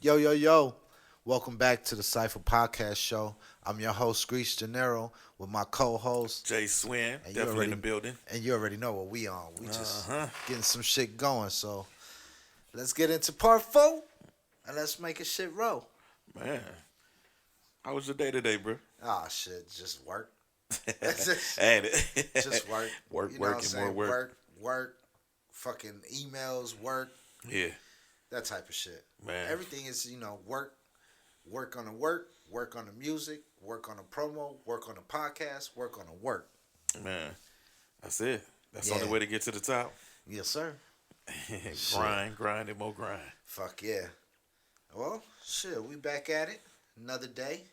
Yo, yo, yo. Welcome back to the Cypha Podcast Show. I'm your host, Grease Gennaro, with my co-host, Jay Swin, and you definitely in already the building. know what we on. We Uh just huh. getting some shit going. So let's get into part 4 and let's make a shit roll. Man, how was your day today, bro? Ah, shit, just work. just, And just work. work, You know what work, I'm and more saying? work. Work, fucking emails, work, Yeah, that type of shit. man, Everything is, work on the work on the music, work on the promo, work on the podcast, work on the work. man. That's it. That's the Yeah. only way to get to the top. Yes, sir. Shit. grind, and more grind. Fuck yeah. Well, shit, we back at it. Another day.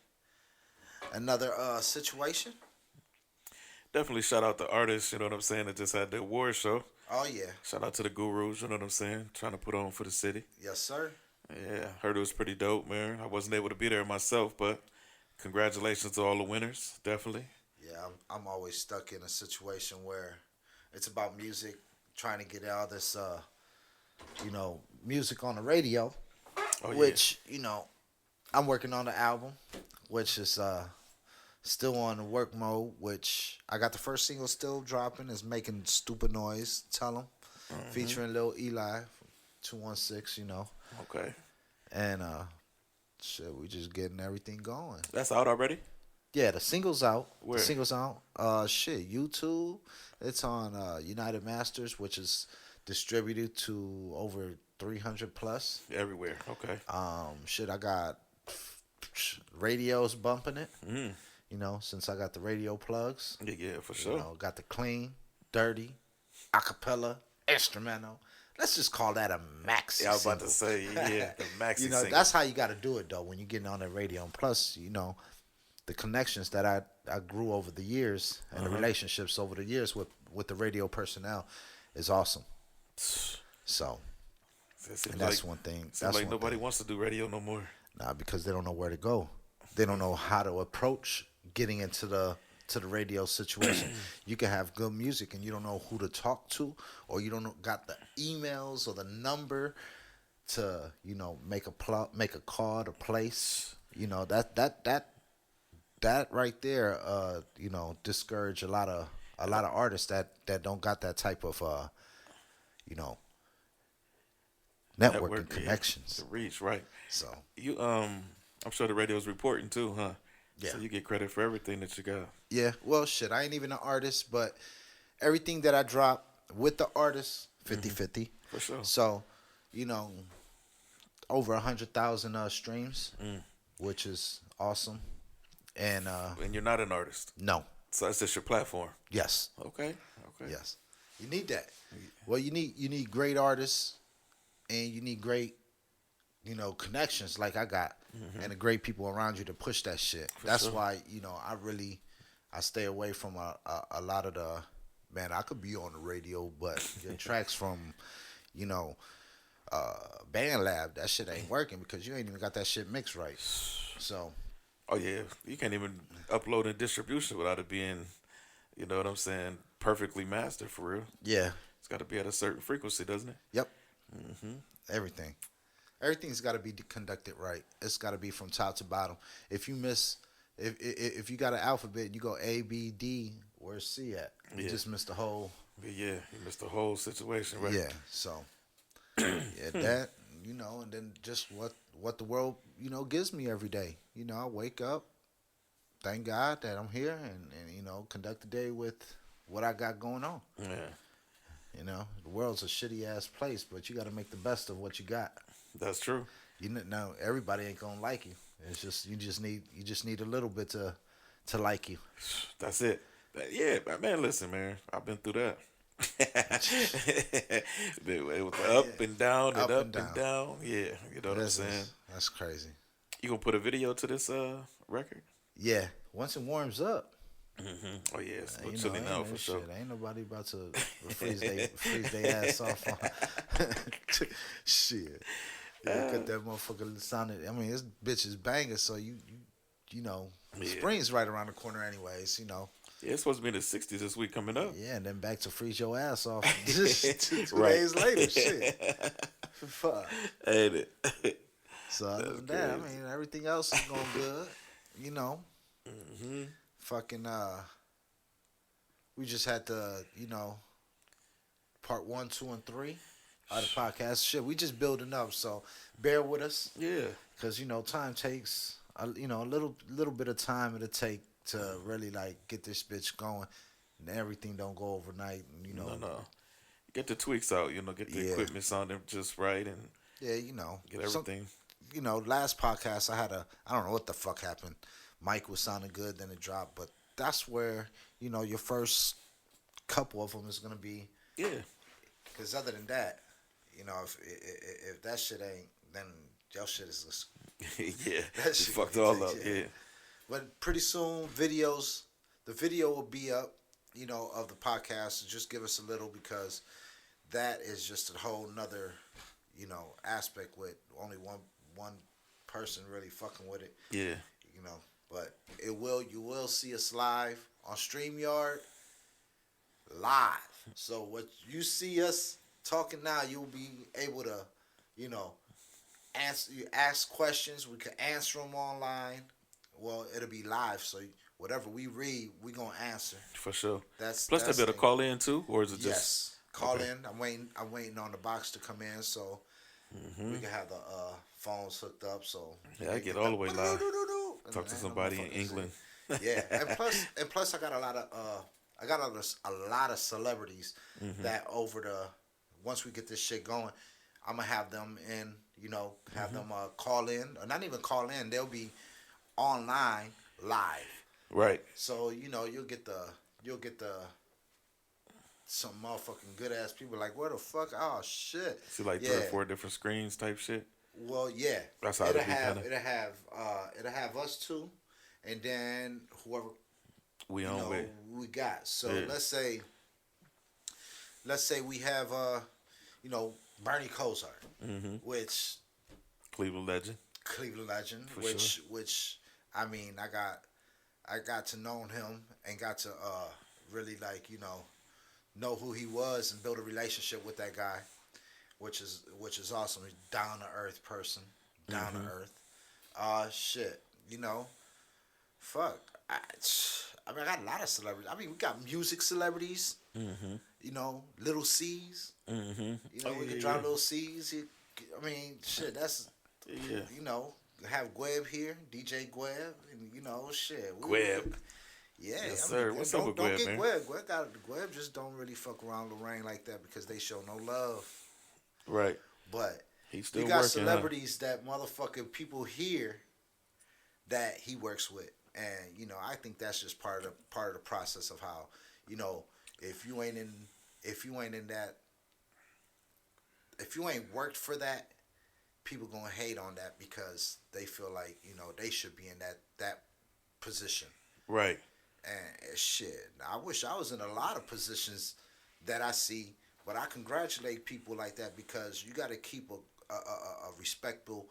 Another situation. Definitely shout out the artists. You know what I'm saying? That just had the award show. Oh yeah. Shout out to the gurus. You know what I'm saying? Trying to put on for the city. Yes, sir. Yeah, heard it was pretty dope, man. I wasn't able to be there myself, but congratulations to all the winners. Definitely. Yeah, I'm always stuck in a situation where it's about music, trying to get all this music on the radio, Oh yeah. which, I'm working on the album, which is still on the work mode, which I got the first single still dropping, is Making Stupid Noise, Tell 'em, featuring Lil Eli from 216, Okay. and shit, we just getting everything going. That's out already? Yeah, the single's out. Where? The single's out. YouTube. It's on United Masters, which is distributed to over 300 plus. Everywhere. Okay. I got radios bumping it. Mm. Since I got the radio plugs. Yeah, for sure. Got the clean, dirty, acapella, instrumental. Let's just call that a maxi. Yeah, I was about to single. say, yeah, the maxi single. That's how you got to do it though when you're getting on the radio. And plus, the connections that I grew over the years and the relationships over the years with the radio personnel is awesome. So, and that's one thing. Seems That's like one nobody thing. wants to do radio no more. Nah, because they don't know where to go. They don't know how to approach getting into the radio situation. You can have good music and you don't know who to talk to, or you don't got the emails or the number to make a call to place. That right there discourage a lot of artists that don't got that type of you know network and Yeah, connections. the reach, right? So I'm sure the radio's reporting too, huh? yeah. So you get credit for everything that you got. Yeah, well, shit, I ain't even an artist, but everything that I drop with the artist, 50-50. For sure. So, over 100,000 streams, which is awesome. And And you're not an artist, no, so that's just your platform. yes, Okay. Okay. yes, you need that. Well, you need great artists, and you need great, connections like I got, and the great people around you to push that shit. That's sure. why I stay away from a lot of the, man, I could be on the radio, but your tracks from, Band Lab, that shit ain't working because you ain't even got that shit mixed right. So, Oh yeah, you can't even upload and distribution without it being, you know what I'm saying, perfectly mastered for real. yeah, It's got to be at a certain frequency, doesn't it? yep, everything. Everything's got to be conducted right. It's got to be from top to bottom. If you miss, if you got an alphabet and you go A, B, D, where's C at? You Yeah. just missed the whole. But yeah, you missed the whole situation, right? Yeah. So, yeah, that and then just what the world gives me every day. I wake up, thank God that I'm here, and conduct the day with what I got going on. Yeah, The world's a shitty ass place, but you got to make the best of what you got. that's true. Now everybody ain't gonna like you. It's just you just need a little bit to like you. That's it. Yeah, but man, listen, man, I've been through that. It was up and down and up and down. Yeah, you know what I'm saying. That's crazy. You gonna put a video to this record? Yeah, once it warms up, Oh yeah, it's a you little chilly ain't now no for shit. sure. Ain't nobody about to freeze they ass off on shit. Yeah, cut that motherfucker sounded. I mean, this bitch is banging, so Yeah. spring's right around the corner, anyways. Yeah, it's supposed to be in the 60s this week coming up. Yeah, and then back to freeze your ass off two Right. days later. Shit, fuck. Ain't it? So other That's than that, I crazy. mean, everything else is going good. You know, Hmm. fucking we just had the, part one, two, and three of the podcast. Shit, we just building up, so bear with us, Yeah. cause time takes a little bit of time it'll take to really like get this bitch going, and everything don't go overnight. And, No, no. Get the tweaks out, get the yeah, equipment sounding just right and yeah, get some, everything. last podcast I don't know what the fuck happened. Mic was sounding good, then it dropped, but that's where your first couple of them is gonna be. Yeah. Because other than that, if that shit ain't, then your shit is Yeah. that Just shit fucked gonna all be up. Yeah. But pretty soon, the video will be up, of the podcast. So just give us a little, because that is just a whole nother, aspect with only one person really fucking with it, Yeah. you know. But you will see us live on StreamYard live. So what you see us talking now, you'll be able to, you know, ask questions. We can answer them online. Well, it'll be live, so whatever we read, we gonna answer. For sure. Plus, they That's better thing. call in too, or is it just Yes, call okay? in. I'm waiting. I'm waiting on the box to come in, so we can have the phones hooked up. So you Yeah, I can get all the way live. and Talk to then the somebody in motherfuckers England. yeah, and plus, I got a lot of celebrities that over the once we get this shit going, I'm gonna have them in, have them call in, or not even call in. They'll be online live. Right. So you'll get the some motherfucking good ass people like, where the fuck? Oh shit. See, like three or Yeah. four different screens type shit. Well, yeah. That's how It'll it be have kinda. it'll have us two, and then whoever We on with. we got. So Yeah. let's say we have Bernie Kosar, Mm-hmm. which Cleveland legend. Cleveland legend, For which I mean I got to know him and got to really like know who he was and build a relationship with that guy, which is awesome. He's down to earth person, down to earth. Shit, fuck. I mean, I got a lot of celebrities. I mean, we got music celebrities. Mm-hmm. Little C's. Mm-hmm. We can drop little C's. I mean, shit. That's Yeah. have Gweb here, DJ Gweb, and shit. Gweb. Yeah, Yes, I mean, sir. What's up with don't Gweb, get man? Gweb. Gweb just don't really fuck around Lorraine like that because they show no love. Right. But He's still you got working. celebrities that motherfucking people hear that he works with, and I think that's just part of the process of how if you ain't in that, if you ain't worked for that, people gonna hate on that because they feel like they should be in that position. Huh? Right. And shit, I wish I was in a lot of positions that I see, but I congratulate people like that because you got to keep a respectful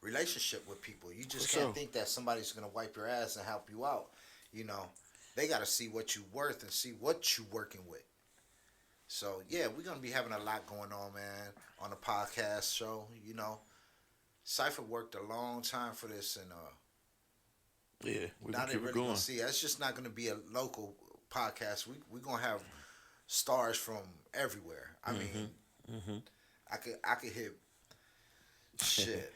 relationship with people. You just For can't sure. think that somebody's gonna wipe your ass and help you out. They got to see what you worth and see what you working with. So yeah, we're gonna be having a lot going on, man, on the podcast show. Cypha worked a long time for this, and Yeah. We now can they keep it really going. gonna see. It's just not gonna be a local podcast. We're gonna have stars from everywhere. I mean, Mm-hmm. I could hit shit.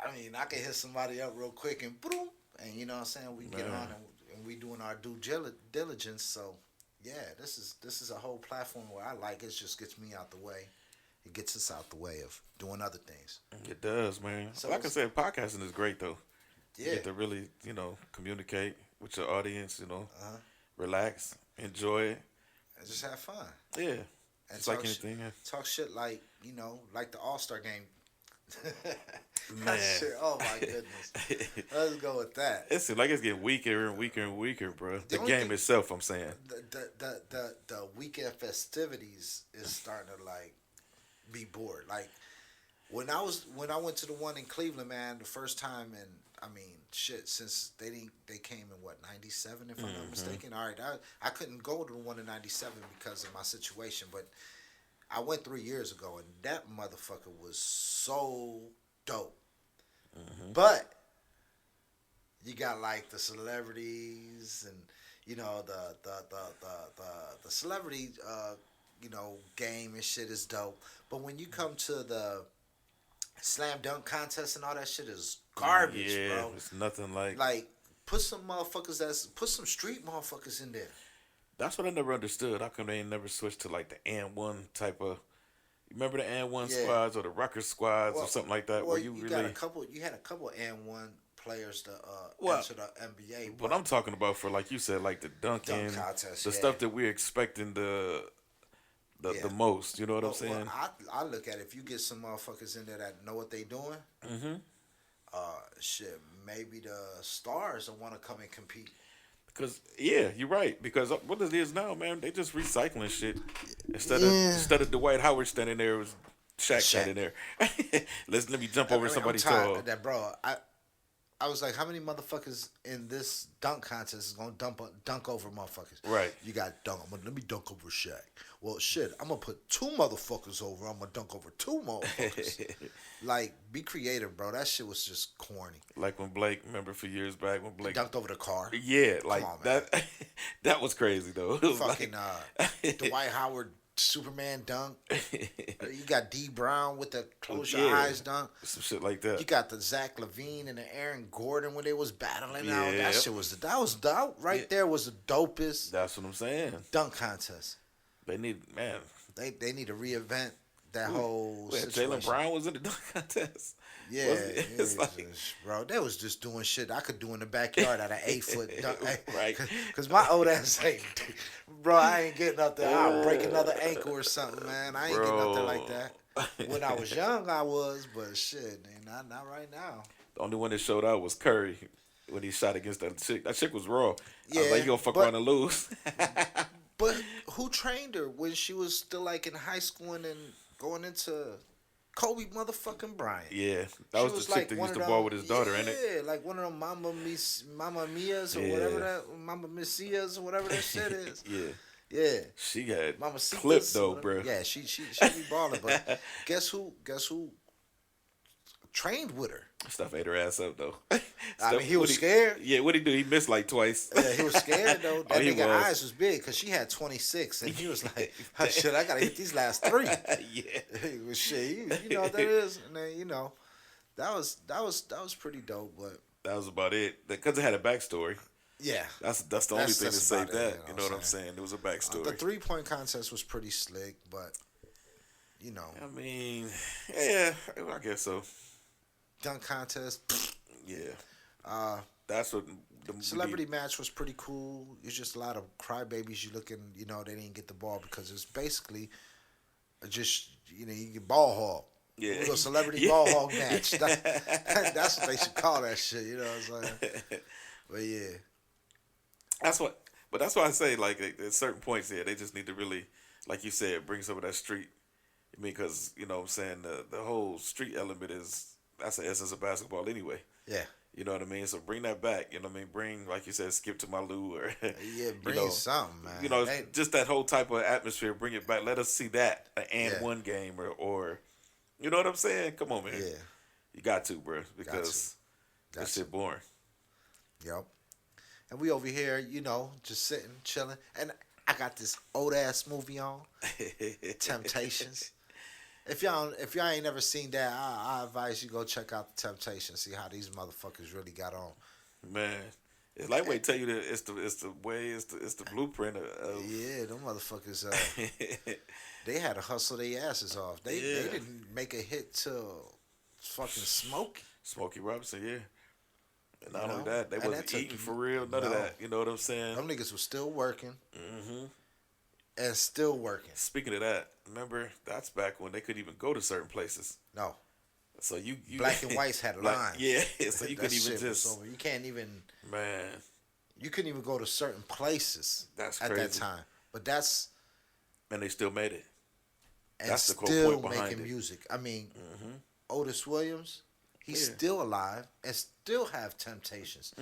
I mean, I could hit somebody up real quick and boom, and you know what I'm saying. We get Man. on and we doing our due diligence. So yeah, this is a whole platform where I like it. Just gets me out the way. It gets us out the way of doing other things. It does, man. So Like I said, podcasting is great though. You Yeah. get to really, communicate with your audience. Uh-huh. Relax, enjoy it. And just have fun. Yeah. And It's like talk anything. talk shit like like the All-Star game. Man. Shit, oh my goodness. Let's go with that. It seems like it's getting weaker and weaker and weaker, bro. The only game thing- itself, I'm saying. The weekend festivities is starting to like be bored. Like when I went to the one in Cleveland, man, the first time, and I mean shit, since they came in what, 97 if I'm not mistaken. All right, I couldn't go to the one in 97 because of my situation, but I went 3 years ago, and that motherfucker was so dope. But you got like the celebrities and the celebrity game and shit is dope. But when you come to the slam dunk contest and all that shit is garbage, Yeah, bro. it's nothing like. Like put some put some street motherfuckers in there. That's what I never understood. How come they ain't never switched to like the and one type of? You remember the and one Yeah. squads or the Rucker squads or something like that, Well, where you got really. a couple. You had a couple and one players to Well, enter the NBA. But I'm talking about for like you said, like the dunking, Dunk contest, the yeah. stuff that we're expecting the Yeah. most. You know what I'm saying? I look at it, if you get some motherfuckers in there that know what they doing, shit, maybe the stars will want to come and compete. Because you're right. Because what it is now, man, they just recycling shit instead of Dwight Howard standing there, it was Shaq standing there. Let me jump over somebody's toe. That, bro. I was like, how many motherfuckers in this dunk contest is gonna dunk over motherfuckers? Right. You got dunk. Let me dunk over Shaq. Well, shit, I'm gonna put two motherfuckers over. I'm gonna dunk over two motherfuckers. Like, be creative, bro. That shit was just corny. Like when Blake, remember for years back when Blake Dunked over the car. Yeah, like on, man. that. That was crazy though. It was Fucking like, Dwight Howard Superman dunk. You got D Brown with the close your Yeah. eyes dunk. some shit like that. You got the Zach LaVine and the Aaron Gordon when they was battling out. Yeah. That shit was dope. Right there was the dopest That's what I'm saying. dunk contest. They need man. They need to reinvent that whole Wait, situation. Jalen Brown was in the dunk contest. Yeah, Was it? It's like, bro, they was just doing shit I could do in the backyard at an 8-foot dunk. Right. Because my old ass ain't, bro, I ain't getting up there. I'll break another ankle or something, man. I ain't getting up there like that. When I was young, I was, but shit, not right now. the only one that showed out was Curry when he shot against that chick. That chick was raw. I was Yeah, like, you gonna fuck but- around and lose. But who trained her when she was still like in high school and then going into Kobe motherfucking Bryant? Yeah, that was the chick that one used of to ball them- with his daughter, ain't it? Yeah, like one of them Mama Mia's or Yeah. whatever that Mama Mia's or whatever that shit is. Yeah, Yeah. she had Mama clipped though, bro. Yeah, she be balling, but guess who trained with her? Stuff ate her ass up though. I mean, he was scared. Yeah, what he do? He missed like twice. Yeah, he was scared though. That Oh, he nigga was. eyes was big because she had 26, and he was like, oh, "Shit, I gotta hit these last 3." Yeah, He was shit. You know what that is, and then that was pretty dope. But that was about it. Because it had a backstory. yeah, That's the only thing to that's save about it, that. You know what I'm saying? There was a backstory. the 3-point contest was pretty slick, but I mean, yeah, I guess so. dunk contest. Yeah. That's what the Celebrity match was pretty cool. It's just a lot of crybabies. You looking, they didn't get the ball because it's basically just you get ball hog. Yeah. A little celebrity ball hog match. That's what they should call that shit. You know what I'm saying? But yeah, that's why I say like at certain points here they just need to really, like you said, bring some of that street. I mean, because what I'm saying, the whole street element that's the essence of basketball anyway. yeah, You know what I mean? So bring that back. You know what I mean? Bring, like you said, Skip to Malou or yeah. Bring something, man. Just that whole type of atmosphere. Bring it back. Let us see that an Yeah. one game or you know what I'm saying? Come on, man. Yeah. You got to, bro, because that shit boring. Yep. And we over here, just sitting, chilling, and I got this old ass movie on, Temptations. If y'all ain't never seen that, I advise you go check out the Temptations. See how these motherfuckers really got on. Man, it's like they tell you that it's the way, it's the blueprint of Yeah, them motherfuckers. They had to hustle their asses off. They didn't make a hit till fucking Smokey Robinson, yeah. And not You only know? that, they And wasn't that took- eating for real, none of no. that. You know what I'm saying? Them niggas was still working Mm-hmm. and still working. Speaking of that, remember that's back when they couldn't even go to certain places. No, So you black and whites had lines. Yeah, so you That couldn't even shit was just over. You can't even. man. You couldn't even go to certain places That's at that crazy. time. But that's And they still made it. and That's the still point behind making it. music. I mean, Otis Williams, he's Yeah. still alive and still have Temptations,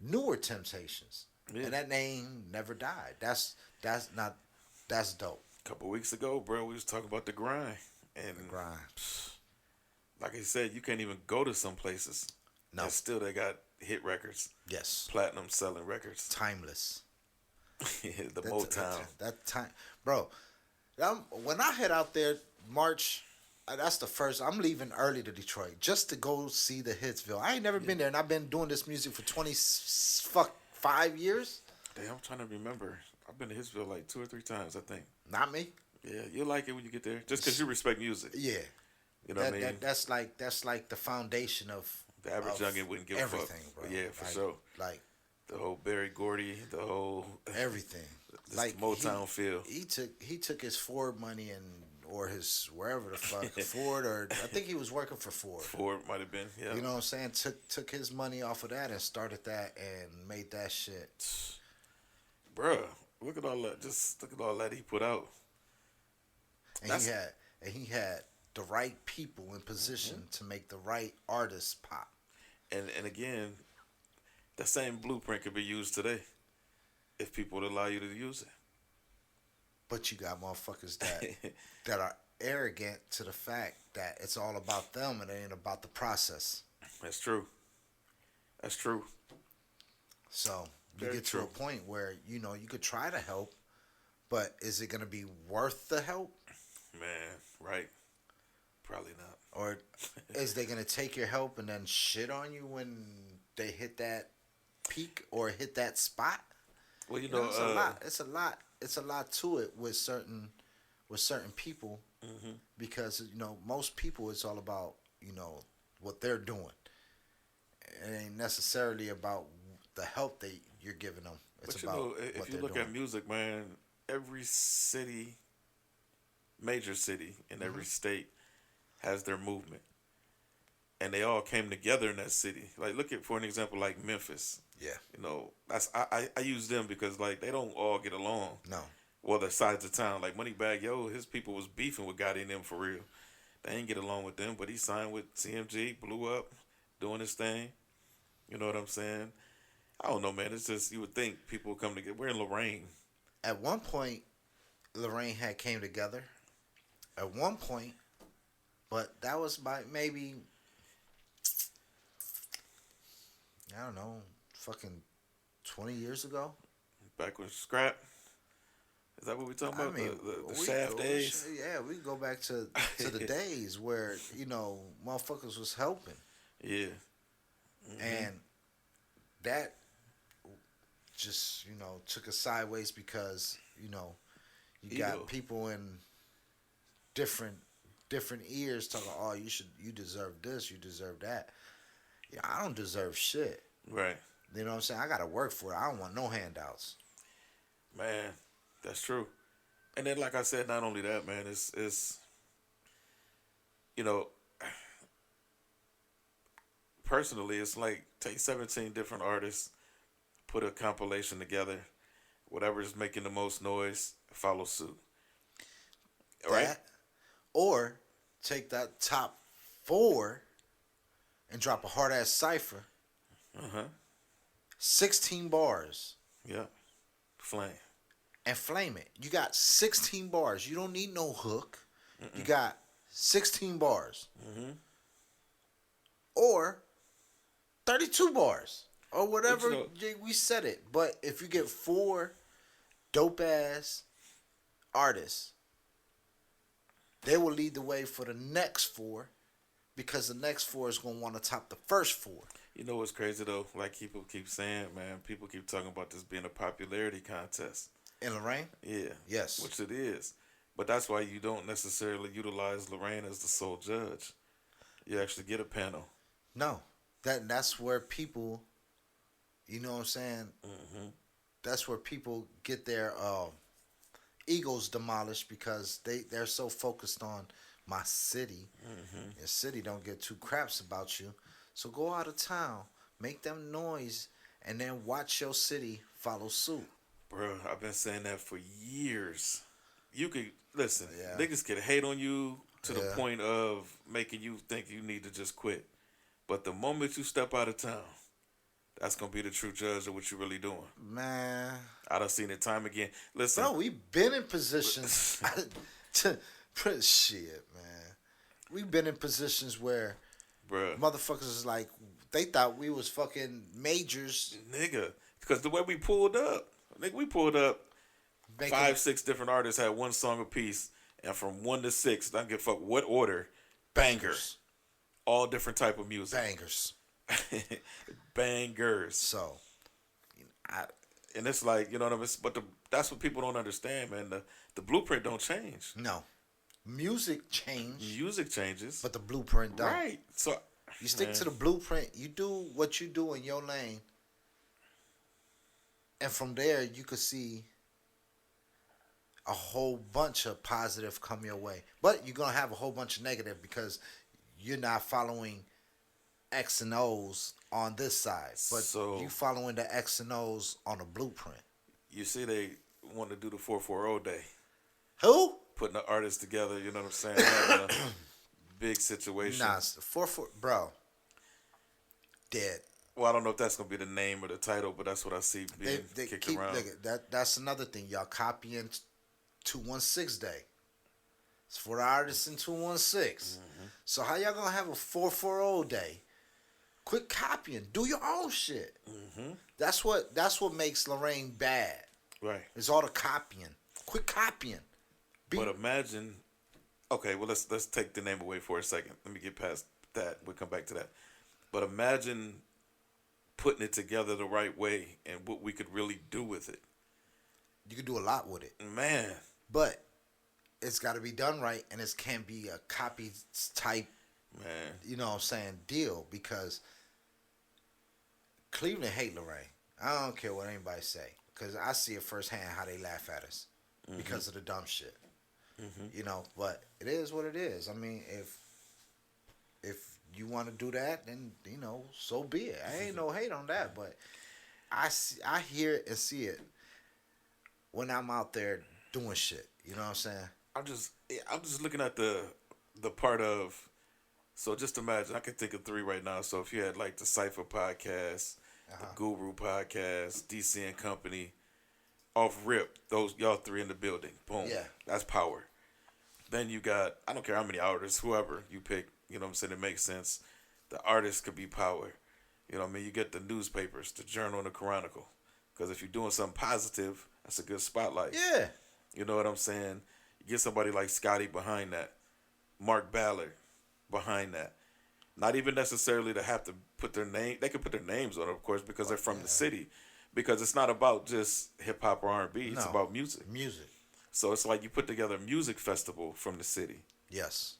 newer Temptations, Yeah. and that name never died. That's dope. A couple weeks ago, bro, we was talking about the grind, and The grind. like I said, you can't even go to some places, No. and still they got hit records, Yes. platinum selling records. Timeless. The That, Motown. that time, bro. When I head out there, March, that's the first. I'm leaving early to Detroit just to go see the Hitsville. I ain't never been there, and I've been doing this music for 5 years. Damn, I'm trying to remember. I've been to Hitsville like 2 or 3 times, I think. Not me. Yeah, you'll like it when you get there, just because you respect music. Yeah. You know what I mean? That's like the foundation of The average of youngin wouldn't give everything, a fuck. bro. Yeah, for Like- sure. Like The whole Barry Gordy, the whole everything. this Like Motown feel. He took his Ford money or his wherever the fuck Ford, or I think he was working for Ford. Ford might have been. Yeah. You know what I'm saying? Took his money off of that and started that and made that shit. Bruh, look at all that. Just look at all that he put out. And he had the right people in position to make the right artists pop. And again, that same blueprint could be used today if people would allow you to use it. But you got motherfuckers that are arrogant to the fact that it's all about them and it ain't about the process. That's true. That's true. So you Very get true. to a point where you could try to help, but is it gonna be worth the help, Man, right. Probably not. or is they gonna take your help and then shit on you when they hit that peak or hit that spot? Well, you You know, know, it's a lot. It's a lot to it with certain people, because most people, it's all about what they're doing. It ain't necessarily about the help you're giving them. It's but you about know, what if you they're look doing. at music, man, every city, major city in every state has their movement. And they all came together in that city. Like, look at, for an example, like Memphis. Yeah. You know, I use them because, like, they don't all get along. No. Well, the sides of town, like Moneybagg Yo, his people was beefing with Gotti and them for real. They ain't get along with them, but he signed with CMG, blew up, doing his thing. You know what I'm saying? I don't know, man. It's just, you would think people would come together. We're in Lorraine. At one point, Lorraine had came together. At one point, but that was by maybe, I don't know, fucking 20 years ago. Back with Scrap. Is that what we talking about? The Shaft days? Yeah, we go back to the days where motherfuckers was helping, Yeah. and that just took us sideways because you got Ego. people in different ears talking, oh, you deserve this, you deserve that. Yeah, I don't deserve shit. Right. You know what I'm saying? I gotta work for it. I don't want no handouts. Man, that's true. And then, like I said, not only that, man, it's personally, it's like take 17 different artists, put a compilation together, whatever's making the most noise, follow suit. Right? That, or take that top 4 and drop a hard ass cipher. 16 bars. Yeah. Flame. And flame it. You got 16 bars. You don't need no hook. You got 16 bars. Or 32 bars. Or whatever we said it. But if you get 4 dope ass artists, they will lead the way for the next 4, because the next 4 is going to want to top the first 4. You know what's crazy though? Like people keep saying, man, people keep talking about this being a popularity contest. In Lorraine? Yeah. Yes. Which it is. But that's why you don't necessarily utilize Lorraine as the sole judge. You actually get a panel. No. That's where people, you know what I'm saying? That's where people get their egos demolished, because they're so focused on my city. Your city don't get two craps about you. So go out of town, make them noise, and then watch your city follow suit. Bro, I've been saying that for years. You could, listen, Yeah. niggas could hate on you to the Yeah. point of making you think you need to just quit. But the moment you step out of town, That's gonna be the true judge of what you really doing. Man, I done seen it time again. Listen, bro, we've been in positions. Shit, man. We've been in positions where bruh, motherfuckers is like, they thought we was fucking majors. nigga, because the way we pulled up, nigga, we pulled up Making, 5, 6 different artists had one song apiece, and from 1 to 6, I don't give a fuck what order, bangers. all different type of music, Bangers. bangers. So, I, And it's like, you know what I mean? But that's what people don't understand, man. The blueprint don't change. no. Music change, Music changes, but the blueprint don't. right? So You stick to the blueprint. You do what you do in your lane. And from there, you could see a whole bunch of positive come your way. But you're going to have a whole bunch of negative because you're not following X and O's on this side. But So- you following the X and O's on the blueprint. you see, they want to do the 440 day, Who? putting the artists together. You know what I'm saying? Having a big situation. Nah, 4-4, bro. Dead. Well, I don't know if that's gonna be the name or the title, but that's what I see being They kicked keep around. that's another thing. Y'all copying 216 day. It's for the artists in 216. So how y'all gonna have a 440 day? Quit copying. Do your own shit. That's what makes Lorraine bad. Right. It's all the copying. Quit copying. But imagine, okay, well let's take the name away for a second. Let me get past that. We'll come back to that. But imagine putting it together the right way and what we could really do with it. You can do a lot with it, Man, but it's got to be done right, and it can't be a copy type. man. You know what I'm saying, deal, because Cleveland hate Lorraine. I don't care what anybody say, because I see it firsthand how they laugh at us because of the dumb shit. You know, but it is what it is. I mean, if you want to do that, then, you know, so be it. I ain't no hate on that, but I hear it and see it when I'm out there doing shit. You know what I'm saying? I'm just looking at the part of, so just imagine, I can think of 3 right now. So if you had like the Cypha podcast, the Guru podcast, DC and Company, off rip, those y'all 3 in the building. Boom. Yeah. That's power. Then you got, I don't care how many artists, whoever you pick, you know what I'm saying, it makes sense. The artist could be power. You know what I mean? You get the newspapers, the Journal and the Chronicle. Because if you're doing something positive, that's a good spotlight. Yeah. You know what I'm saying? You get somebody like Scotty behind that. Mark Ballard behind that. Not even necessarily to have to put their name. They could put their names on it, of course, because they're from the city. Because it's not about just hip-hop or R&B. It's No. about music. Music. So it's like you put together a music festival from the city Yes.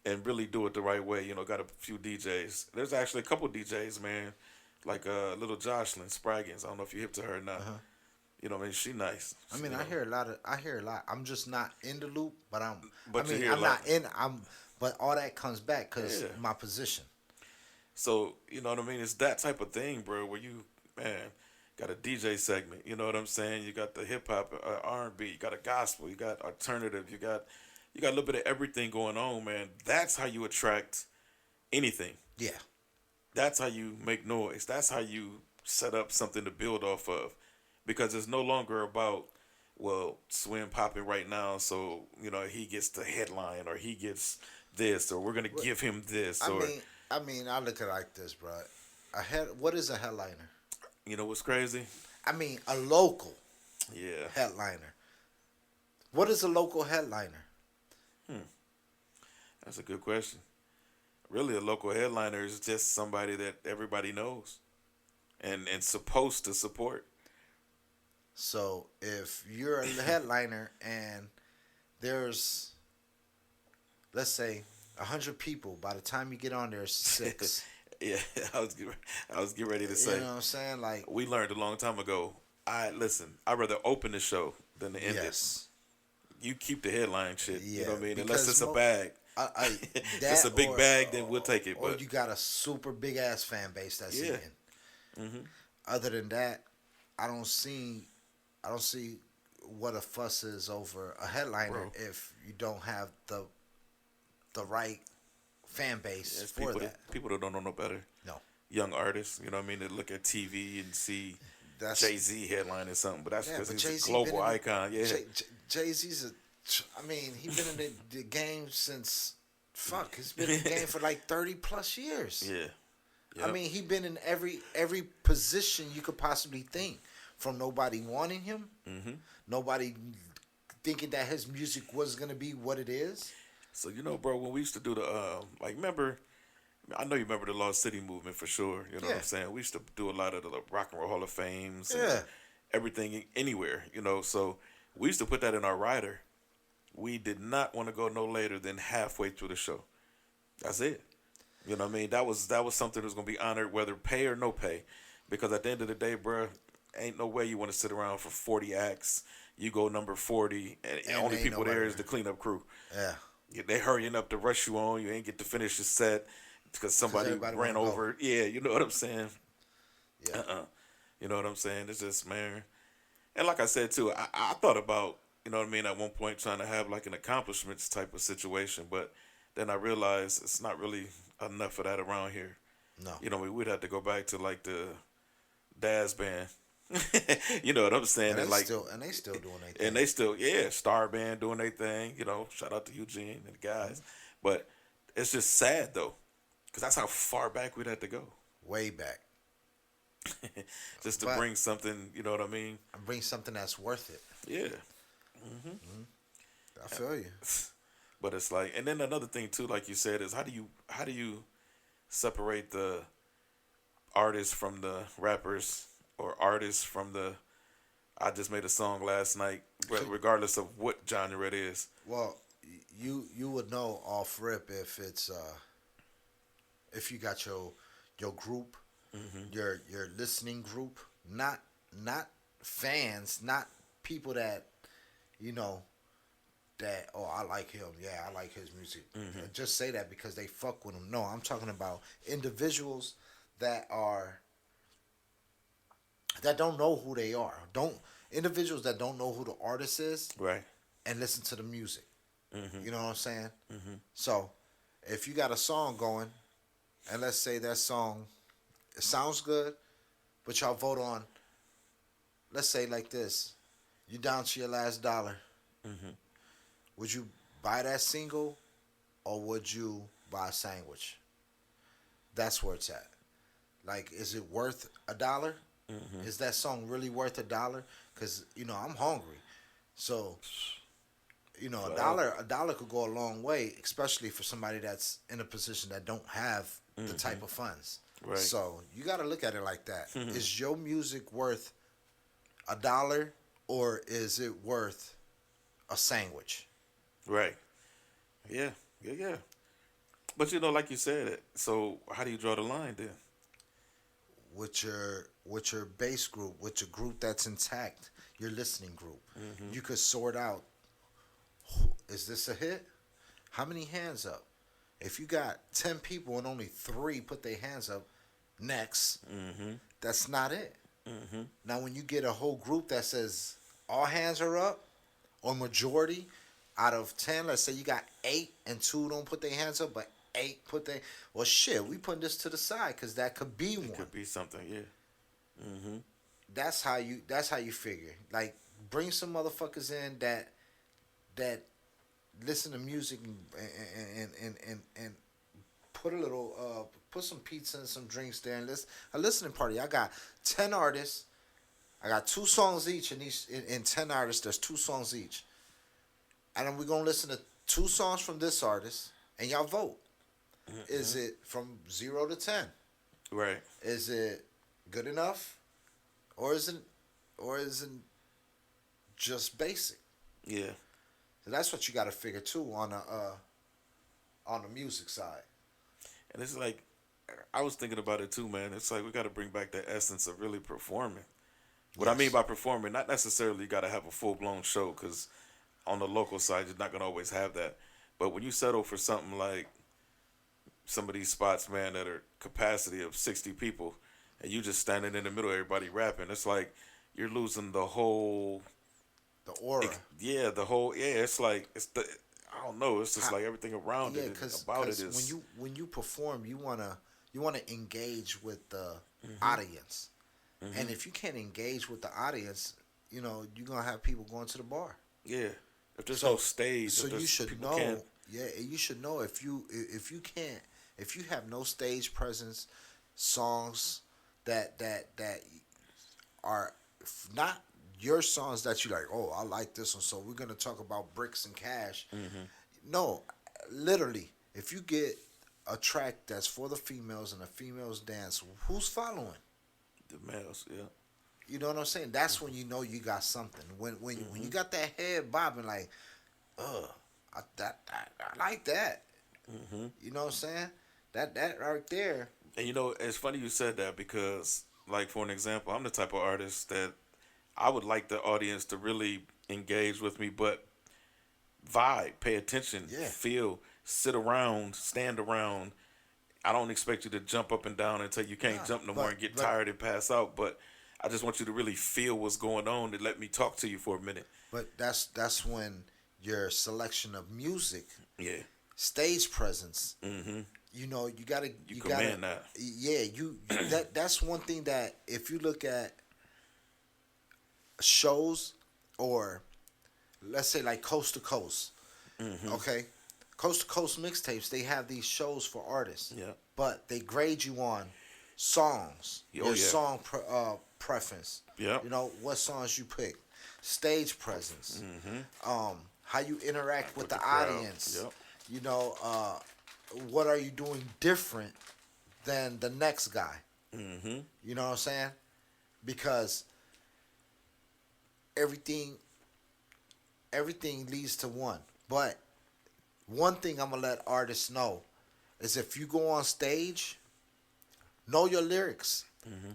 and really do it the right way. You know, got a few DJs. There's actually a couple DJs, man. Like little Jocelyn Spraggins. I don't know if you hip to her or not. You know, I mean, she nice. I mean, You I know. hear a lot. I'm just not in the loop, but But I you mean, hear a I'm lot. not in. But all that comes back because Yeah. my position. So, you know what I mean? It's that type of thing, bro, where you, man, got a DJ segment. You know what I'm saying? You got the hip-hop, R&B. You got a gospel. You got alternative. You got a little bit of everything going on, man. That's how you attract anything. Yeah. That's how you make noise. That's how you set up something to build off of. Because it's no longer about, well, Swim popping right now, so, you know, he gets the headline or he gets this or we're going to give him this. I mean, I look at it like this, bro. What is a headliner? You know what's crazy? I mean, a local Yeah. headliner. What is a local headliner? That's a good question. Really, a local headliner is just somebody that everybody knows and supposed to support. So if you're a headliner and there's, let's say, 100 people, by the time you get on there, it's 6. Yeah, I was getting ready to say. You know what I'm saying? Like, We learned a long time ago. I'd rather open the show than to end yes. it. You keep the headline shit. Yeah, You know what I mean? because Unless it's a bag. If it's a big bag, then we'll take it. Or But you got a super big ass fan base that's Yeah. eating. Other than that, I don't see what a fuss is over a headliner Bro. if you don't have the right fan base it's for people that. people that don't know no better. No. young artists. You know what I mean? That look at TV and see That's Jay-Z headline or something, but that's yeah. because But he's a Jay Z been global in icon. Yeah, Jay Z's a. I mean, he been in the game since fuck. He's been in the game for like 30 plus years. yeah, I yep. mean, he been in every position you could possibly think. From nobody wanting him, nobody thinking that his music was gonna be what it is. So bro, when we used to do the like, remember? I know you remember the Lost City movement for sure. You know what Yeah. I'm saying? We used to do a lot of the Rock and Roll Hall of Fames and Yeah. everything anywhere. So we used to put that in our rider. We did not want to go no later than halfway through the show. That's it. You know what I mean? That was something that was gonna be honored, whether pay or no pay, because at the end of the day, bro, ain't no way you want to sit around for 40 acts. You go number 40, and only ain't people nobody there is there. the cleanup crew. Yeah. They hurrying up to rush you on. You ain't get to finish your set because somebody everybody ran wanna go. over. Yeah, you know what I'm saying? Yeah. You know what I'm saying? It's just, man. And like I said too, I thought about, you know what I mean, at one point trying to have like an accomplishments type of situation, but then I realized it's not really enough of that around here. No. We'd have to go back to like the Daz band. You know what I'm saying? And they like, still doing their thing. and they still, yeah, Star Band doing their thing. Shout out to Eugene and the guys. But it's just sad though, because that's how far back we'd have to go way back. just to But- bring something. You know what I mean? And bring something that's worth it. Yeah. I feel you. But it's like, and then another thing too, like you said, is how do you separate the artists from the rappers, or artists from the I just made a song last night, regardless of what genre it is. Well, you would know off rip if it's if you got your group, your listening group, not fans, not people that that I like him, yeah, I like his music. Just say that because they fuck with him. No, I'm talking about individuals that don't know who they are. Individuals that don't know who the artist is, Right. and listen to the music. You know what I'm saying? So, if you got a song going, and let's say that song, it sounds good, but y'all vote on, let's say like this, you down to your last dollar. Would you buy that single, or would you buy a sandwich? That's where it's at. Like, is it worth $1? Is that song really worth $1? Because I'm hungry, so a dollar could go a long way, especially for somebody that's in a position that don't have the type of funds. Right. So you got to look at it like that. Is your music worth $1, or is it worth a sandwich? Right. Yeah. But like you said, so how do you draw the line then? With your base group, with your group that's intact, your listening group, you could sort out, is this a hit? How many hands up? If you got 10 people and only 3 put their hands up, next, that's not it. Now, when you get a whole group that says all hands are up, or majority out of 10, let's say you got 8 and 2 don't put their hands up, but 8 put their, well, shit, we putting this to the side because that could be one. It could be something, yeah. That's how you figure. Like, bring some motherfuckers in that listen to music and put a little put some pizza and some drinks there, and a listening party. I got 10 artists. I got 2 songs each, and in 10 artists, there's 2 songs each. And then we're gonna listen to 2 songs from this artist, and y'all vote. Is it from 0 to 10? Right. Is it good enough, or is it just basic? Yeah. So that's what you got to figure too on the music side. And it's like, I was thinking about it too, man. It's like we got to bring back the essence of really performing. What I mean by performing, not necessarily you got to have a full-blown show, because on the local side, you're not going to always have that. But when you settle for something like some of these spots, man, that are capacity of 60 people, and you just standing in the middle, everybody rapping, it's like you're losing the whole... The aura. It's like, I don't know, it's just like everything around it and about it is... when you perform, you want to You want to engage with the Mm-hmm. audience. And Mm-hmm. if you can't engage with the audience, you're gonna have people going to the bar. Yeah. If there's no So stage, so if you there's should people can't. know, yeah, you should know if you can't, if you have no stage presence, songs that are not your songs that you like, oh, I like this one, so we're gonna talk about bricks and cash. Mm-hmm. No, literally, if you get a track that's for the females and the females dance, who's following? The males, yeah. You know what I'm saying? That's when you know you got something. When you Mm-hmm. got that head bobbing like, I like that. Mm-hmm. You know what I'm saying? That right there. And it's funny you said that because, like, for an example, I'm the type of artist that I would like the audience to really engage with me, but vibe, pay attention, Yeah. feel, sit around, stand around. I don't expect you to jump up and down until you can't Nah, jump no more and get but tired and pass out. But I just want you to really feel what's going on and let me talk to you for a minute. but that's when your selection of music, Yeah. stage presence, Mm-hmm. you command gotta that. yeah, that's one thing that if you look at shows or let's say like coast to coast, Mm-hmm. okay? Coast to coast mixtapes, they have these shows for artists. Yeah. But they grade you on songs, Oh, your yeah. song preference. Yep. What songs you pick, stage presence, Mm-hmm. how you interact with With the the crowd. audience. Yep. You know, what are you doing different than the next guy? Mm-hmm. You know what I'm saying? Because everything everything leads to one. But one thing I'm gonna let artists know is if you go on stage, know your lyrics.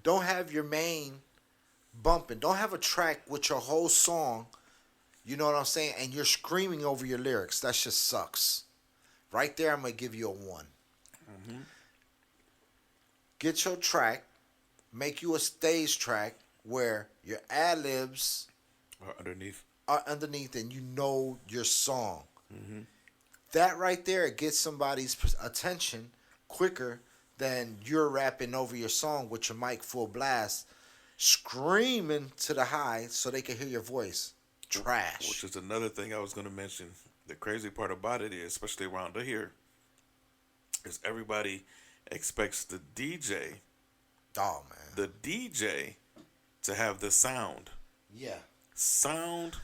Don't have your main bumping. Don't have a track with your whole song. You know what I'm saying? And you're screaming over your lyrics. That just sucks. Right there, I'm gonna give you a one. Get your track. Make you a stage track where your ad libs Or underneath. are underneath and you know your song. Mm-hmm. That right there gets somebody's attention quicker than you're rapping over your song with your mic full blast, screaming to the high so they can hear your voice. Trash. Which is another thing I was going to mention. The crazy part about it is, especially around here, is everybody expects the Oh man. DJ to have the sound. Yeah. Sound,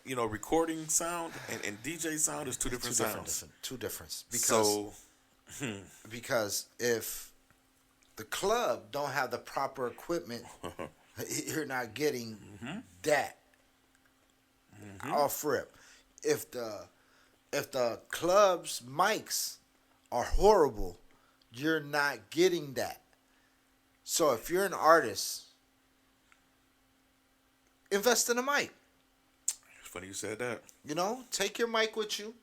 recording sound and DJ sound is two different sounds. Two difference. So, Because if the club don't have the proper equipment, you're not getting that off rip. If the club's mics are horrible, you're not getting that. So if you're an artist, invest in a mic. it's funny you said that. Take your mic with you.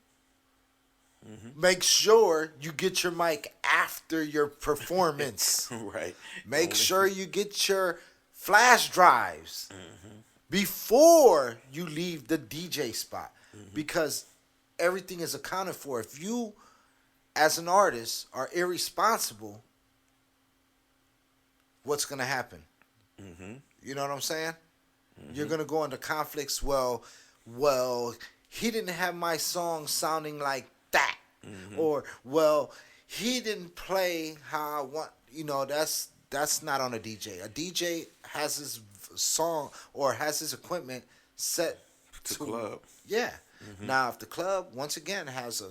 Make sure you get your mic after your performance. Right. Make sure you get your flash drives before you leave the DJ spot because everything is accounted for. If you, as an artist, are irresponsible, what's going to happen? You know what I'm saying? You're going to go into conflicts. Well, he didn't have my song sounding like that. Or, well, he didn't play how I want. That's not on a DJ. A DJ has his song or has his equipment set To club. Yeah. Now, if the club once again has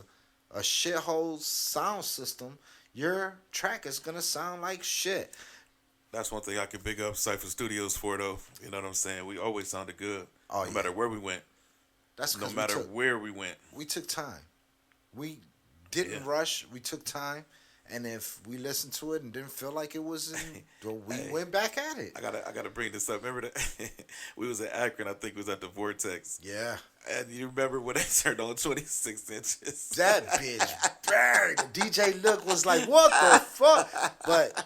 a shithole sound system, your track is gonna sound like shit. That's one thing I can big up Cypha Studios for, though. You know what I'm saying? We always sounded good, Oh, no yeah. matter where we went. That's No because matter where we went. we took time. We didn't Yeah. rush. We took time. And if we listened to it and didn't feel like it was, we Hey. went back at it. I gotta bring this up. Remember that we was at Akron? I think it was at the Vortex. Yeah. And you remember when they turned on 26 inches? That bitch bang. The DJ look was like, what the fuck? But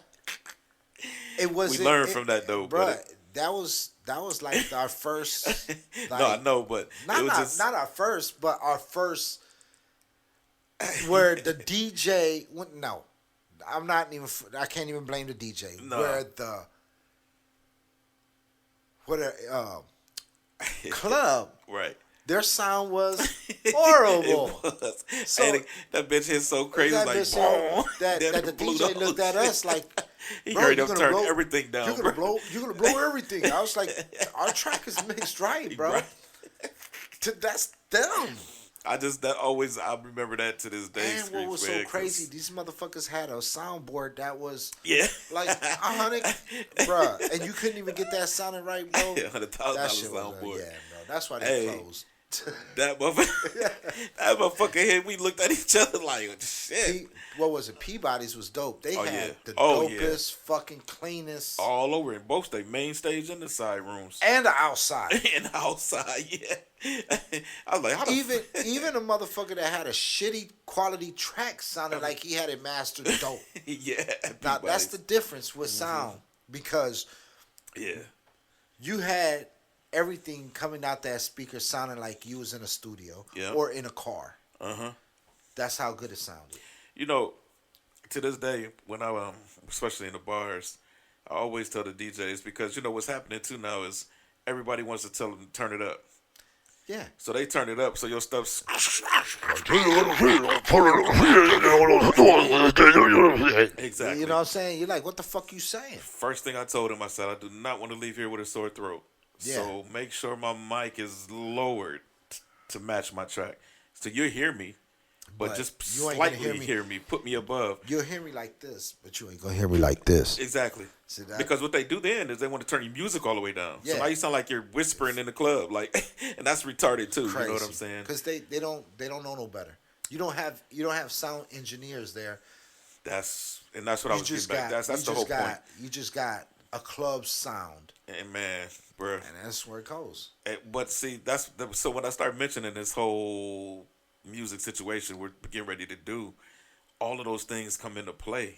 it was. We learned from that, though, Bruh, but that was like our first. Like, no, I know, but it was just not our first, but our first where the DJ went. No, I'm not even. I can't even blame the DJ. No. Where the what a club. Right. Their sound was horrible. It was. So and that bitch hit so crazy, that like bitch, boom. that Then the it blew DJ the looked whole at shit. us like, He bro, heard you're him gonna turn blow everything down. You're gonna blow. You're gonna blow everything. I was like, our track is mixed right, bro. Right. That's them. I remember that to this day. And what was so crazy? These motherfuckers had a soundboard that was Yeah. like 100, bruh, and you couldn't even get that sounding right, bro. $100,000 That shit was soundboard. yeah, bro. That's why they closed. That motherfucker hit. We looked at each other like, shit. What was it? Peabody's was dope. They had the Oh, dopest, fucking cleanest, All over in both the main stage and the side rooms. and the outside. And outside, yeah. I was like, how the Even a motherfucker that had a shitty quality track sounded like he had it mastered dope. yeah. Now that's the difference with sound because you had everything coming out that speaker sounding like you was in a studio or in a car. That's how good it sounded. You know, to this day, when I especially in the bars, I always tell the DJs because you know what's happening too now is everybody wants to tell them to turn it up. Yeah. So they turn it up, so your stuff's exactly. You know what I'm saying? You're like, what the fuck you saying? First thing I told him, I said, I do not want to leave here with a sore throat. Yeah. So make sure my mic is lowered to match my track. So you'll hear me, but just you ain't gonna slightly hear me. Put me above. You'll hear me like this, but you ain't gonna hear me like this. Exactly. See that? Because what they do then is they want to turn your music all the way down. Yeah. So now you sound like you're whispering in the club, like, and that's retarded too. Crazy. You know what I'm saying? Because they don't know no better. You don't have sound engineers there. That's what I was getting back. That's the whole point. You just got a club sound, And man, bro. and that's where it goes. But see, so when I start mentioning this whole music situation we're getting ready to do, all of those things come into play.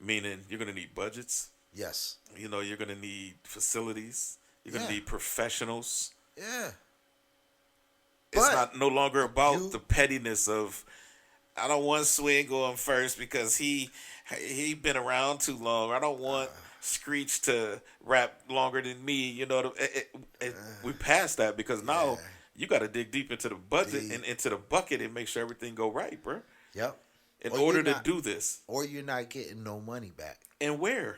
Meaning you're gonna need budgets. Yes. You know, you're gonna need facilities. You're gonna Yeah. need professionals. Yeah. It's But not no longer about the pettiness of I don't want Swing going first because he been around too long. I don't want Screech to rap longer than me. You know, we passed that because now you got to dig deep into the budget and into the bucket and make sure everything go right, bro. Yep. In order to do this, or you're not getting no money back. And where?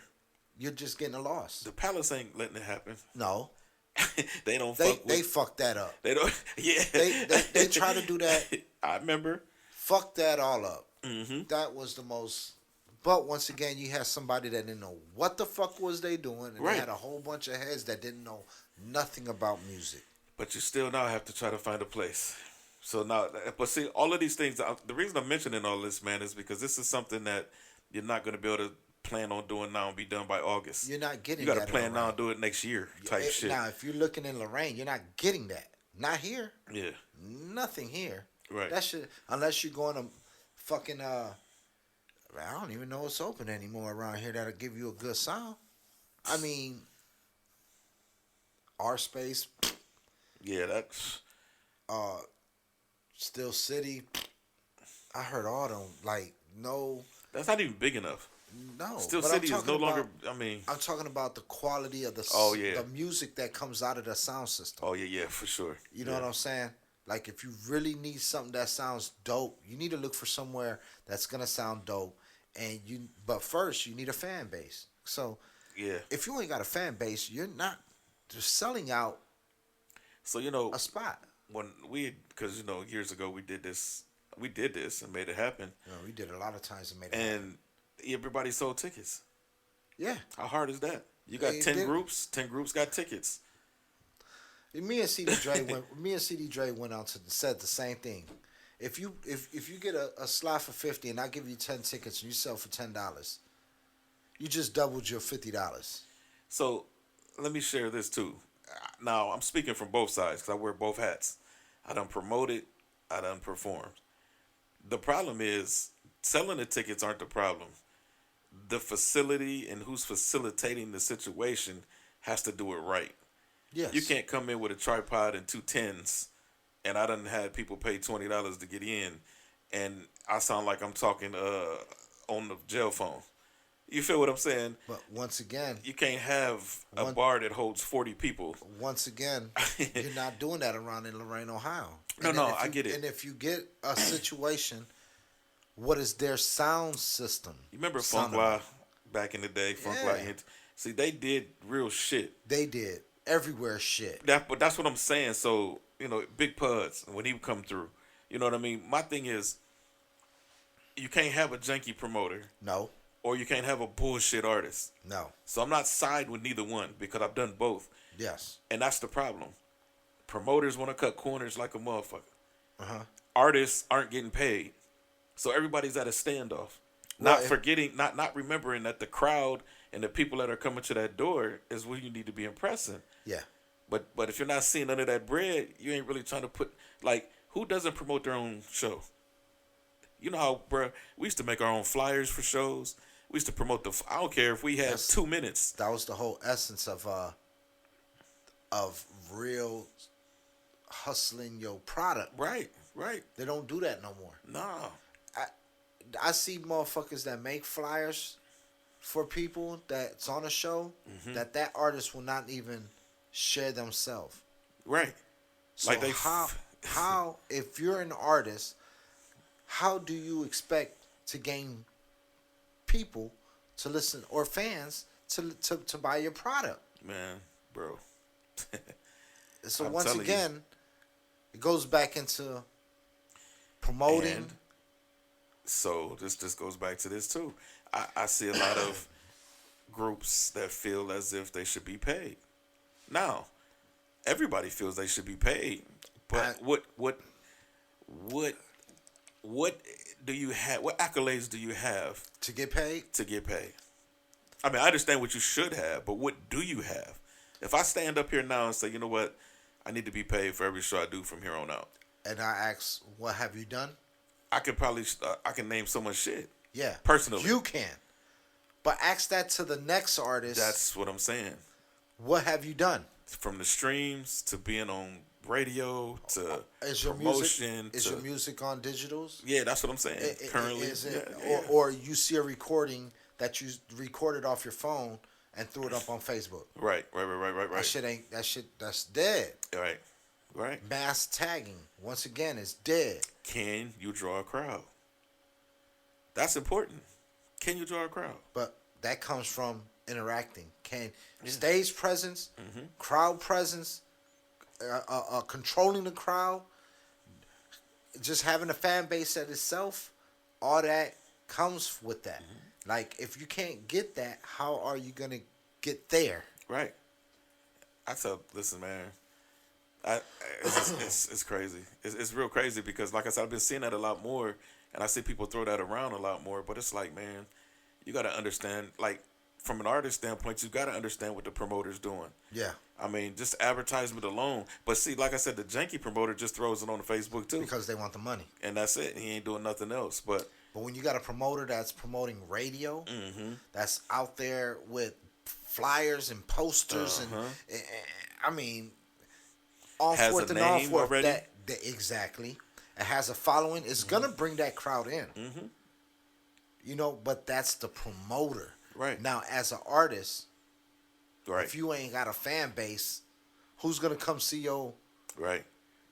You're just getting a loss. The Palace ain't letting it happen. No. They don't. They fucked that up. They don't. Yeah. They try to do that. I remember. Fuck that all up. Mm-hmm. That was the most. But once again, you had somebody that didn't know what the fuck was they doing, and they had a whole bunch of heads that didn't know nothing about music. But you still now have to try to find a place. So now, but see, all of these things. The reason I'm mentioning all this, man, is because this is something that you're not going to be able to plan on doing now and be done by August. You're not getting. You got to plan now and do it next year, type shit. Now, if you're looking in Lorraine, you're not getting that. Not here. Yeah. Nothing here. Right. That shit. Unless you're going to fucking. I don't even know what's open anymore around here that'll give you a good sound. I mean, our space. Yeah, that's. Still City. I heard all them like no. That's not even big enough. No, Still City is no longer. I mean, I'm talking about the quality of the the music that comes out of the sound system. Oh yeah, for sure. You know what I'm saying? Like if you really need something that sounds dope, you need to look for somewhere that's gonna sound dope. And but first you need a fan base. So if you ain't got a fan base, you're not just selling out. So you know a spot. When because years ago we did this and made it happen. We did a lot of times and made it happen. And everybody sold tickets. Yeah. How hard is that? You got 10 groups. 10 groups got tickets. Me and CD Dre went out to said the same thing. If you get a slot for $50 and I give you 10 tickets and you sell for $10, you just doubled your $50. So let me share this too. Now I'm speaking from both sides because I wear both hats. I done promoted, I done performed. The problem is selling the tickets aren't the problem. The facility and who's facilitating the situation has to do it right. Yes. You can't come in with a tripod and 2 tens, and I done had people pay $20 to get in, and I sound like I'm talking on the jail phone. You feel what I'm saying? But once again, You can't have a bar that holds 40 people. once again, you're not doing that around in Lorain, Ohio. No, And no, then if I you- get it. And if you get a situation, what is their sound system? You remember sound Funk La like? back in the day? Funk Yeah. La. See, they did real shit. They did everywhere shit. But that's what I'm saying. So, Big Puds, when he would come through, you know what I mean? My thing is, you can't have a janky promoter No, or you can't have a bullshit artist. no, So I'm not siding with neither one because I've done both. yes, And that's the problem. Promoters want to cut corners like a motherfucker. uh-huh. Artists aren't getting paid. So everybody's at a standoff. Well, Not remembering that the crowd and the people that are coming to that door is who you need to be impressing. Yeah, But if you're not seeing none of that bread, you ain't really trying to put, like, who doesn't promote their own show? You know how, bruh, we used to make our own flyers for shows. We used to promote I don't care if we had 2 minutes. that was the whole essence of real hustling your product. Right. They don't do that no more. Nah. I see motherfuckers that make flyers for people that's on a show that artist will not even share themselves. Right. So Like they how if you're an artist, how do you expect to gain people to listen or fans to buy your product? Man, bro. So I'm once telling again, it goes back into promoting. And so this goes back to this too. I see a lot of groups that feel as if they should be paid. Now, everybody feels they should be paid, but what do you have? What accolades do you have To get paid? to get paid? I mean, I understand what you should have, but what do you have? If I stand up here now and say, you know what, I need to be paid for every show I do from here on out, And I ask, what have you done? I could probably I can name so much shit. Yeah. Personally. You can. But ask that to the next artist. That's what I'm saying. What have you done? From the streams to being on radio to Is your promotion. music, is your music on digitals? Yeah, that's what I'm saying. Currently, Is it, yeah. Or you see a recording that you recorded off your phone and threw it up on Facebook. Right. That's dead. Right. Mass tagging, once again, is dead. Can you draw a crowd? That's important. Can you draw a crowd? But that comes from interacting. Stage presence, crowd presence, controlling the crowd, just having a fan base at itself, all that comes with that. Like, if you can't get that, how are you going to get there? Right. Listen, man, it's crazy. It's real crazy because, like I said, I've been seeing that a lot more, and I see people throw that around a lot more. But it's like, man, you got to understand, like, from an artist standpoint, you got to understand what the promoter's doing. Yeah. I mean, just advertisement alone. But see, like I said, the janky promoter just throws it on the Facebook too, Because they want the money. and that's it. He ain't doing nothing else. But when you got a promoter that's promoting radio, that's out there with flyers and posters and I mean, on Has forth a and on name forth. already? That exactly. It has a following. It's gonna bring that crowd in. But that's the promoter. Right. Now, as an artist, right, if you ain't got a fan base, who's gonna come see your? right,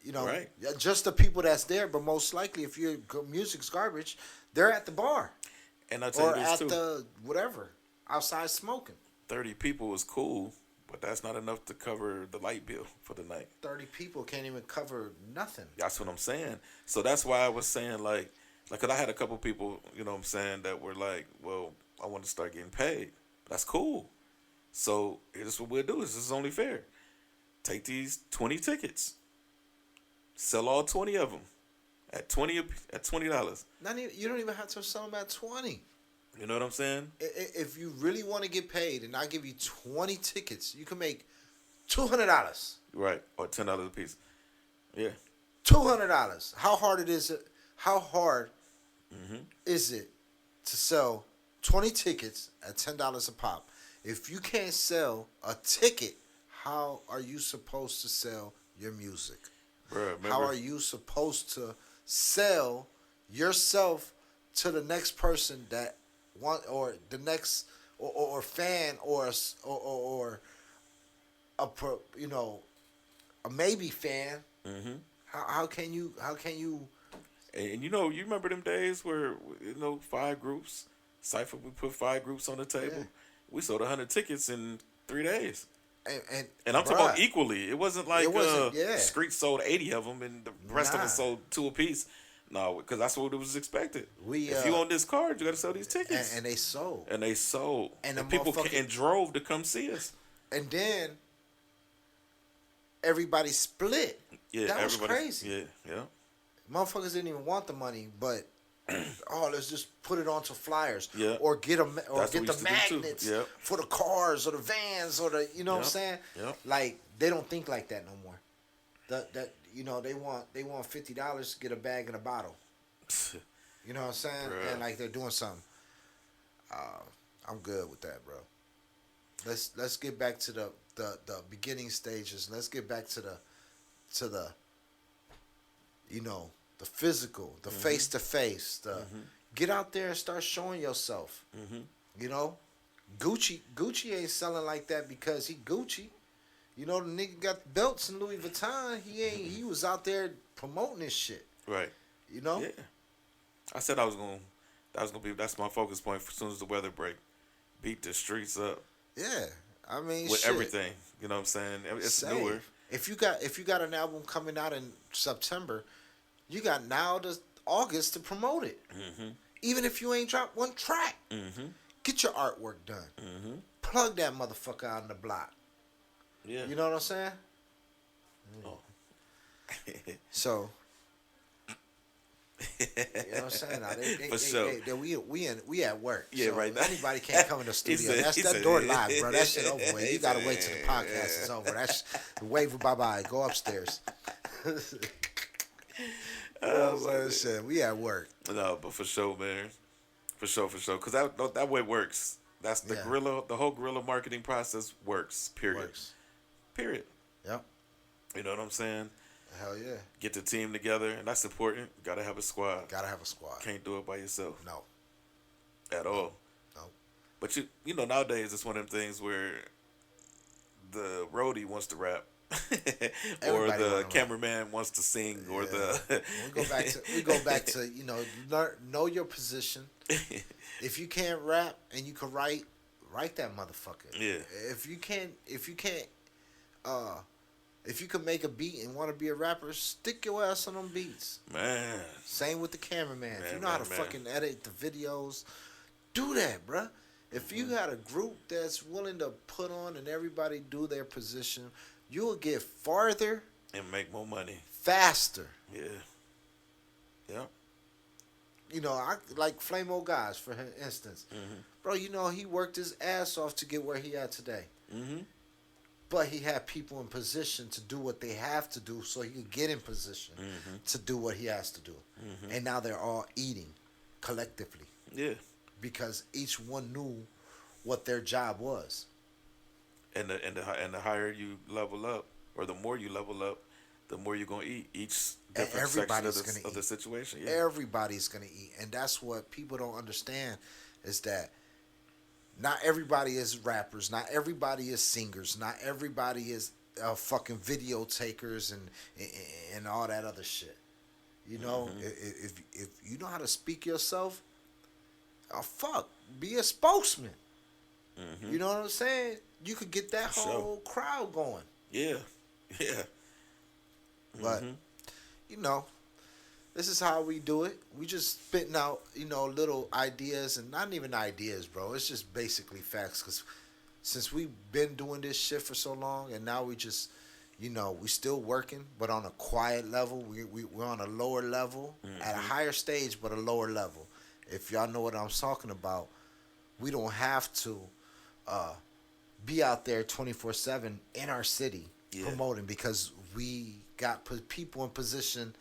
Right. Just the people that's there. But most likely, if your music's garbage, they're at the bar and I tell or you this at too. the whatever outside smoking. 30 people is cool, but that's not enough to cover the light bill for the night. 30 people can't even cover nothing. That's what I'm saying. So that's why I was saying, like, cause I had a couple people, you know what I'm saying, that were like, well, I want to start getting paid. That's cool. So here's what we'll do. This is only fair. Take these 20 tickets. Sell all 20 of them at $20. You don't even have to sell them at 20. You know what I'm saying? If you really want to get paid and I give you 20 tickets, you can make $200. Right. Or $10 a piece. Yeah. $200. How hard is it to sell 20 tickets at $10 a pop? If you can't sell a ticket, how are you supposed to sell your music? Bruh, How are you supposed to sell yourself to the next person that one or the next or fan or or a a maybe fan. Mm-hmm. How can you And you remember them days where 5 groups. Cypher, we put 5 groups on the table. Yeah. We sold 100 tickets in 3 days. and And I'm talking bruh, about equally. It wasn't like it wasn't Street sold 80 of them and the rest of nah us sold 2 apiece. No, because that's what it was expected. we If you on this card, you got to sell these tickets. and they sold And they sold. and And the people motherfucking drove to come see us. and then everybody split. Yeah, That was everybody. crazy. Yeah. Motherfuckers didn't even want the money, but let's just put it onto flyers, Yeah. or get That's what get we the used to do, too. magnets Yep. for the cars or the vans or the what I'm Yep. saying. Yep. Like they don't think like that no more. That they want $50 to get a bag and a bottle. You know what I'm saying? Bruh. And like they're doing something. I'm good with that, bro. Let's get back to the beginning stages. Let's get back to the the physical, the face to face. Get out there and start showing yourself. You know, Gucci ain't selling like that because he Gucci. You know, the nigga got belts in Louis Vuitton. He was out there promoting this shit. Right. You know? Yeah. I said that's my focus point as soon as the weather break. Beat the streets up Yeah. I mean, with shit. everything. You know what I'm saying? It's Say, newer. If you got an album coming out in September, you got now to August to promote it. Even if you ain't dropped one track, get your artwork done. Plug that motherfucker out on the block. Yeah. You know what I'm saying? Oh. So, you know what I'm saying? Now, For sure. we at work. Yeah, so right. Anybody can't come in the studio. He That said- door live, bro. That shit over with. he You gotta said- wait till the podcast is over. That's wave bye. Go upstairs. Shit, we at work. No, but for sure, man. For sure. Because that way works. That's the Yeah. the whole guerrilla marketing process works. Period. Works. Period. Yep. You know what I'm saying? Hell yeah. Get the team together, and that's important. Got to have a squad. Gotta have a squad. Can't do it by yourself No. at all. No. But you know nowadays it's one of them things where the roadie wants to rap, or Everybody the wanna rap. cameraman wants to sing, or the We go back to know your position. If you can't rap and you can write that motherfucker. Yeah. If you can make a beat and want to be a rapper, stick your ass on them beats. man. Same with the cameraman. If you Man, know how to man. fucking edit the videos, do that, bruh. If you got a group that's willing to put on and everybody do their position, you'll get farther And make more money. faster. Yeah. Yeah. You know, I like Flamo Guys, for instance. Bro, he worked his ass off to get where he at today. But he had people in position to do what they have to do so he could get in position to do what he has to do. And now they're all eating collectively Yeah. because each one knew what their job was. And the higher you level up, or the more you level up, the more you're gonna eat each different section Everybody's of gonna the eat. situation. Yeah. Everybody's going to eat. And that's what people don't understand is that not everybody is rappers. Not everybody is singers. Not everybody is fucking video takers and all that other shit. You know, if you know how to speak yourself, be a spokesman. You know what I'm saying? You could get that Sure. whole crowd going. Yeah. Yeah. But this is how we do it. We just spitting out, little ideas, and not even ideas, bro. It's just basically facts. Because since we've been doing this shit for so long, and now we just, we still working, but on a quiet level. We're on a lower level, at a higher stage, but a lower level. If y'all know what I'm talking about, we don't have to be out there 24/7 in our city promoting, because we got people in position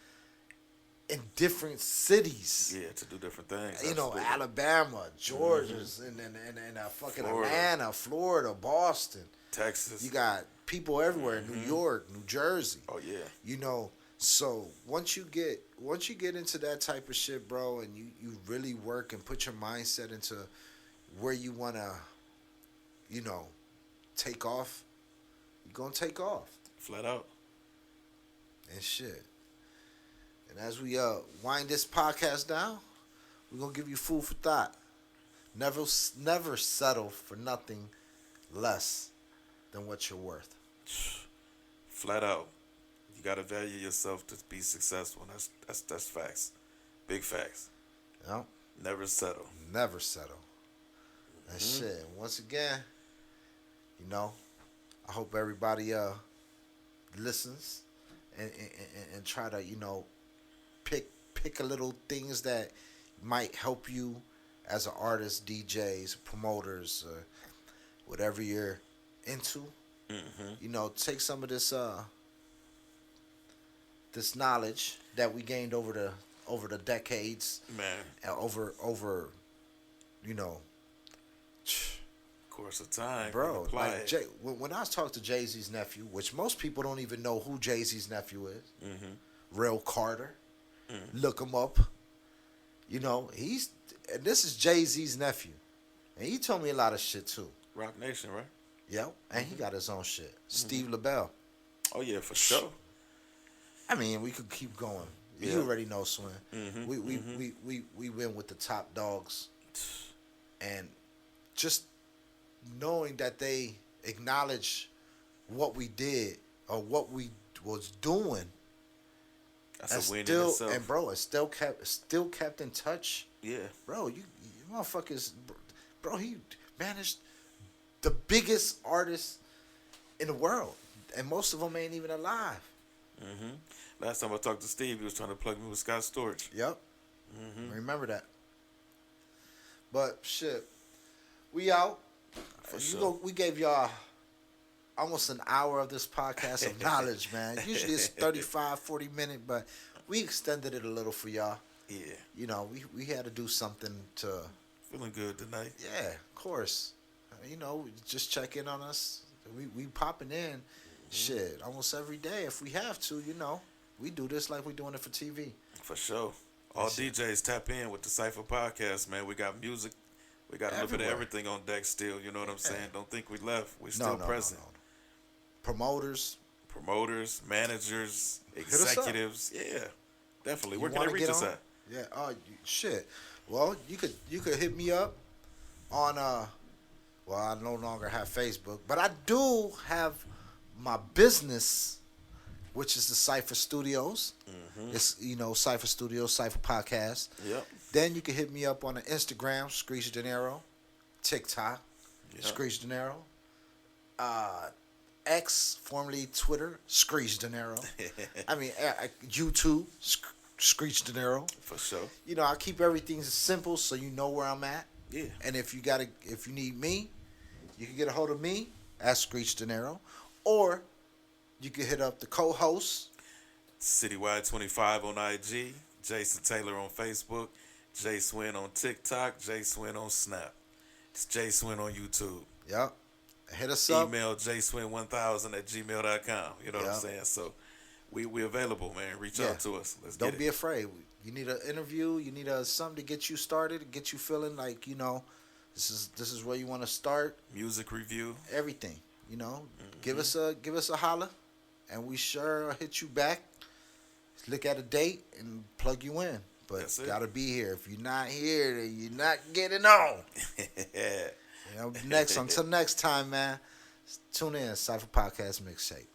in different cities. Yeah, to do different things. Absolutely. Absolutely. Alabama, Georgia, and fucking Florida. Atlanta, Florida, Boston. Texas. You got people everywhere. New York, New Jersey. Oh yeah. So once you get into that type of shit, bro, and you really work and put your mindset into where you wanna, you know, take off, you're gonna take off. Flat out. And shit. And as we wind this podcast down, we're gonna give you food for thought. Never settle for nothing less than what you're worth. Flat out. You gotta value yourself to be successful. And that's facts. Big facts. Yep. Never settle. Never settle. And shit. Once again, you know, I hope everybody listens and try to, you know, pick a little things that might help you as an artist, DJs, promoters, whatever you're into. You know, take some of this this knowledge that we gained over the decades, man, and over you know, course of time, bro. Like when I was talking to Jay-Z's nephew, which most people don't even know who Jay-Z's nephew is, Real Carter. Look him up. You know, and this is Jay-Z's nephew, and he told me a lot of shit too. Rock Nation, right? Yep, and he got his own shit. Steve LaBelle. Oh yeah, for sure. I mean, we could keep going. Yeah. You already know, Swin. We went with the top dogs, and just knowing that they acknowledge what we did or what we was doing. That's a win in still, itself. and bro, it still kept in touch. Yeah, Bro, you motherfuckers, bro, he managed the biggest artists in the world, and most of them ain't even alive. Last time I talked to Steve, he was trying to plug me with Scott Storch. Yep. Remember that. But shit, we out. For sure. We gave y'all almost an hour of this podcast of knowledge, man. Usually it's 35, 40 minutes, but we extended it a little for y'all. Yeah. You know, we had to do something to... Feeling good tonight. Yeah, of course. You know, just check in on us. We popping in, shit, almost every day if we have to, you know. We do this like we doing it for TV. For sure. All DJs tap in with the Cypha podcast, man. We got music. We got a little bit of everything on deck still. You know what I'm saying? Don't think we left. We're still present. No. Promoters, managers, executives. Yeah, definitely. Where can they reach us at? Yeah. Oh, shit. Well, you could hit me up on Well, I no longer have Facebook, but I do have my business, which is the Cypha Studios. It's, you know, Cypha Studios, Cypha Podcast. Yep. Then you can hit me up on the Instagram, Screech De Niro, TikTok, Screech De Niro, X, formerly Twitter, Screech De Niro. I mean, YouTube, Screech De Niro. For sure. You know, I keep everything simple so you know where I'm at. Yeah. And if you need me, you can get a hold of me at Screech De Niro, or you can hit up the co-host, Citywide 25 on IG, Jason Taylor on Facebook, Jay Swin on TikTok, Jay Swin on Snap. It's Jay Swin on YouTube. Yep. Hit us up. Email jswin1000@gmail.com. You know what I'm saying? So we available, man. Reach out to us. Don't be afraid. You need an interview. You need something to get you started, get you feeling like, you know, this is where you want to start. Music review. Everything. You know, give us a holler, and we sure hit you back. Look at a date and plug you in. But gotta be here. If you're not here, then you're not getting on. You know, until next time, man. Tune in, Cypha Podcast Mixtape.